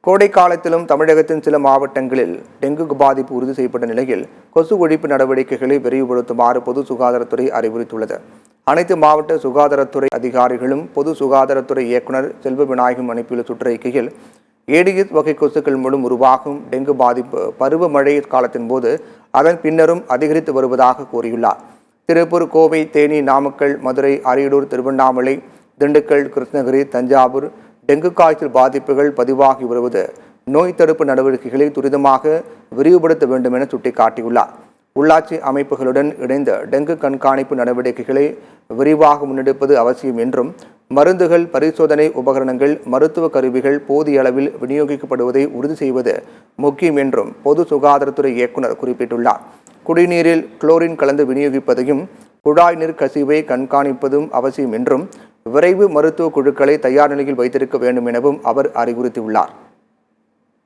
கோடை காலத்திலும் தமிழகத்தின் சில மாவட்டங்களில் டெங்கு பாதிப்பு உறுதி செய்யப்பட்ட நிலையில் கொசு ஒழிப்பு நடவடிக்கைகளை விரிவுபடுத்துமாறு பொது சுகாதாரத்துறை அறிவுறுத்தியுள்ளது. அனைத்து மாவட்ட சுகாதாரத்துறை அதிகாரிகளும் பொது சுகாதாரத்துறை இயக்குநர் செல்வ விநாயகம் அனுப்பியுள்ள சுற்றறிக்கையில் ஏடிஎஸ் வகை கொசுக்கள் மூலம் உருவாகும் டெங்கு பாதிப்பு பருவமழை காலத்தின் போது அதன் பின்னரும் அதிகரித்து வருவதாக கூறியுள்ளார். திருப்பூர், கோவை, தேனி, நாமக்கல், மதுரை, அரியலூர், திருவண்ணாமலை, திண்டுக்கல், கிருஷ்ணகிரி, தஞ்சாவூர் டெங்கு காய்ச்சல் பாதிப்புகள் பதிவாகி வருவது நோய் தடுப்பு நடவடிக்கைகளை துரிதமாக விரிவுபடுத்த வேண்டும் என சுட்டிக்காட்டியுள்ளார். உள்ளாட்சி அமைப்புகளுடன் இணைந்த டெங்கு கண்காணிப்பு நடவடிக்கைகளை விரிவாக முன்னெடுப்பது அவசியம் என்றும், மருந்துகள், பரிசோதனை உபகரணங்கள், மருத்துவ கருவிகள் போதிய அளவில் விநியோகிக்கப்படுவதை உறுதி செய்வது முக்கியம் என்றும் பொது சுகாதாரத்துறை இயக்குநர் குறிப்பிட்டுள்ளார். குடிநீரில் குளோரின் கலந்து விநியோகிப்பதையும் குழாய் நீர் கசிவை கண்காணிப்பதும் அவசியம் என்றும், விரைவு மருத்துவ குழுக்களை தயார் நிலையில் வைத்திருக்க வேண்டும் எனவும் அவர் அறிவுறுத்தியுள்ளார்.